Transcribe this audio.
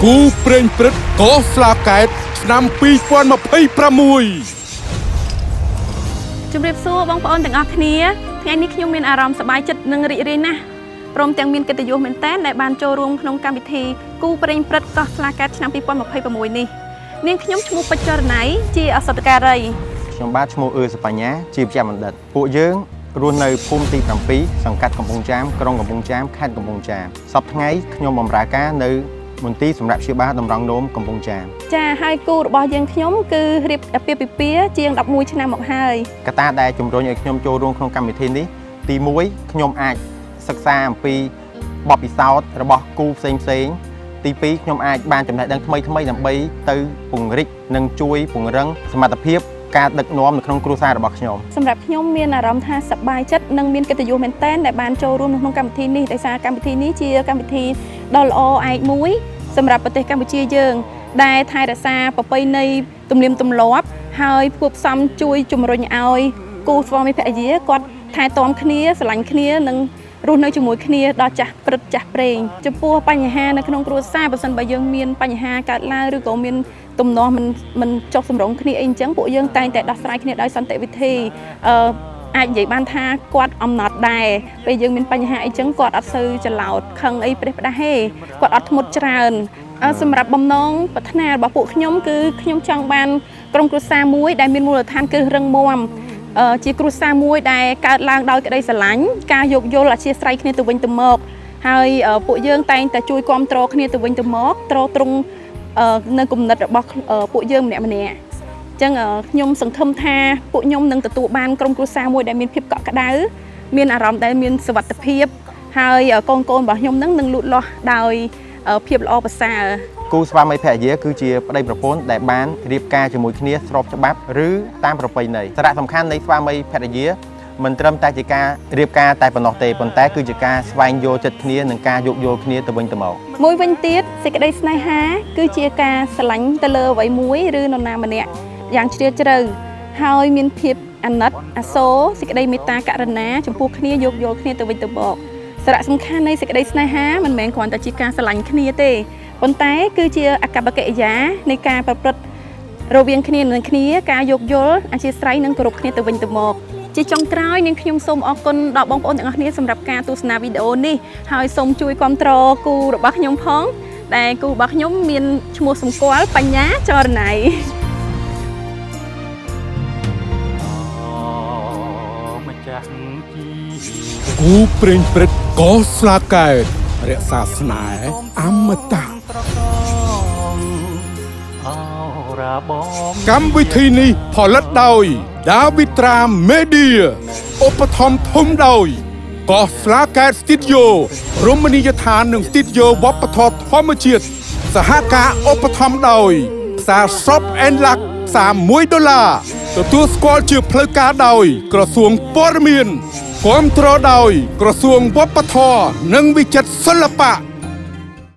គូព្រេងព្រឹត្តកោស្លាកែតឆ្នាំ2026ជំរាបសួរបងប្អូនទាំងអស់គ្នាថ្ងៃនេះខ្ញុំមានអារម្មណ៍សប្បាយចិត្តនិងរីករាយណាស់ព្រមទាំងមានកិត្តិយសមែនទែនដែលបានចូលរួមក្នុងកម្មវិធីគូព្រេងព្រឹត្តកោស្លាកែតឆ្នាំ2026នេះនាងខ្ញុំឈ្មោះពេជ្រចរណៃជាអសតការីខ្ញុំបាទឈ្មោះអឺសបញ្ញាជាវិជ្ជបណ្ឌិតពួកយើងរស់នៅភូមិទី7សង្កាត់កំពង់ចាមក្រុងកំពង់ចាមខេត្តកំពង់ចាមសប្តាហ៍ថ្ងៃខ្ញុំបម្រើការនៅមន្ទីរសម្រាប់ព្យាបាលតម្រង់នោមកំពង់ចាមចាហើយគូរបស់យើងខ្ញុំគឺរៀបអាពាហ៍ពិពាហ៍ជាង11ឆ្នាំមកហើយកត្តាដែលជំរុញឲ្យខ្ញុំចូលរួមក្នុងកម្មវិធីនេះទី1ខ្ញុំអាចសិក្សាអំពីបទពិសោធន៍របស់គូផ្សេងទី2ខ្ញុំអាចបានចំណេះដឹងថ្មីដើម្បីទៅពង្រីកនិងជួយពង្រឹងសមត្ថភាពការដឹកនាំនៅក្នុងគ្រួសាររបស់ខ្ញុំសម្រាប់ខ្ញុំមានអារម្មណ៍ថាសប្បាយចិត្តនិងមានកិត្តិយសមែនទែនដែលបានចូលរួមនៅក្នុងកម្មវិធីនេះដោយសារកម្មវិធីនេះជាកម្មវិធីដ៏ល្អឯកមួយសម្រាប់ប្រទេសកម្ពុជាយើងដែលថែរក្សាប្រពៃណីទំនៀមទម្លាប់ហើយផ្គួបផ្សំជួយជំរុញឲ្យគូស្វាមីភរិយាគាត់ថែទាំគ្នាស្រឡាញ់គ្នានិងរស់នៅជាមួយគ្នាដល់ចាស់ព្រឹទ្ធចាស់ព្រេងចំពោះបញ្ហានៅក្នុងគ្រួសារបើសិនបើយើងមានបញ្ហាកើតឡើងឬក៏មានទំនាស់មិនចុះសម្រុងគ្នាអីអញ្ចឹងពួកយើងតែងតែដោះស្រាយគ្នាដោយសន្តិវិធីអាចនិយាយបានថាគាត់អំណត់ដែរពេលយើងមានបញ្ហាអីចឹងគាត់អត់សូវច្រឡោតខឹងអីប្រេះផ្ដាស់ទេគាត់អត់ធ្មត់ច្រើនសម្រាប់បំណងប្រាថ្នារបស់ពួកខ្ញុំគឺខ្ញុំចង់បានក្រុមគ្រួសារមួយដែលមានមូលដ្ឋានគ្រឹះរឹងមាំជាគ្រួសារមួយដែលកើតឡើងដោយក្តីស្រឡាញ់ការយោគយល់អធ្យាស្រ័យគ្នាទៅវិញទៅមកហើយពួកយើងតែងតែជួយគាំទ្រគ្នាទៅវិញទៅមកទ្រទ្រង់នៅគំនិតរបស់ពួកយើងម្នាក់ៗអញ្ចឹងខ្ញុំសង្ឃឹមថាពួកខ្ញុំនឹងទទួលបានក្រុមគ្រួសារមួយដែលមានភាពកក់ក្ដៅមានអារម្មណ៍ដែលមានសុវត្ថិភាពហើយកូនរបស់ខ្ញុំនឹងលូតលាស់ដោយភាពល្អប្រសើរគូស្វាមីភរិយាគឺជាប្តីប្រពន្ធដែលបានរៀបការជាមួយគ្នាស្របច្បាប់ឬតាមប្រពៃណីសារៈសំខាន់នៃស្វាមីភរិយាមិនត្រឹមតែជាការរៀបការតែប៉ុណ្ណោះទេប៉ុន្តែគឺជាការស្វែងយល់ចិត្តគ្នានិងការយោគយល់គ្នាទៅវិញទៅមកមួយវិញទៀតសេចក្តីស្នេហាគឺជាការស្រឡាញ់ទៅលើអ្វីមួយឬនរណាម្នាក់យ៉ាងជ្រាលជ្រៅហើយមានភាពអាណិតអាសូរសេចក្តីមេត្តាករុណាចំពោះគ្នាយោគយល់គ្នាទៅវិញទៅមកសារៈសំខាន់នៃសេចក្តីស្នេហាមិនមែនគ្រាន់តែជាការស្រឡាញ់គ្នាទេប៉ុន្តែគឺជាអកប្បកិរិយានៃការប្រព្រឹត្តរវាងគ្នានឹងគ្នាការយោគយល់អធ្យាស្រ័យនិងគោរពគ្នាទៅវិញទៅមកជាចុងក្រោយនាងខ្ញុំសូមអរគុណដល់បងប្អូនទាំងអស់គ្នាសម្រាប់ការទស្សនាវីដេអូនេះហើយសូមជួយគាំទ្រគូរបស់ខ្ញុំផងដែលគូរបស់ខ្ញុំមានឈ្មោះសម្គាល់បញ្ញាចរណៃគូព្រេងព្រឹត្តកោស្លាកែតរក្សាស្នេហ៍អមតៈកម្មវិធីនេះផលិតដោយដាវីត្រាមេឌៀឧបត្ថម្ភធំដោយកោស្លាកែតស្ទូឌីយោរមណីយដ្ឋាននិងស្ទូឌីយោវប្បធម៌ធម្មជាតិសហការឧបត្ថម្ភដោយផ្សារ Shop and Luck $1 ទទួលស្គាល់ជាផ្លូវការដោយក្រសួងព័ត៌មានគាំទ្រដោយក្រសួងវប្បធម៌និងវិចិត្រសិល្បៈ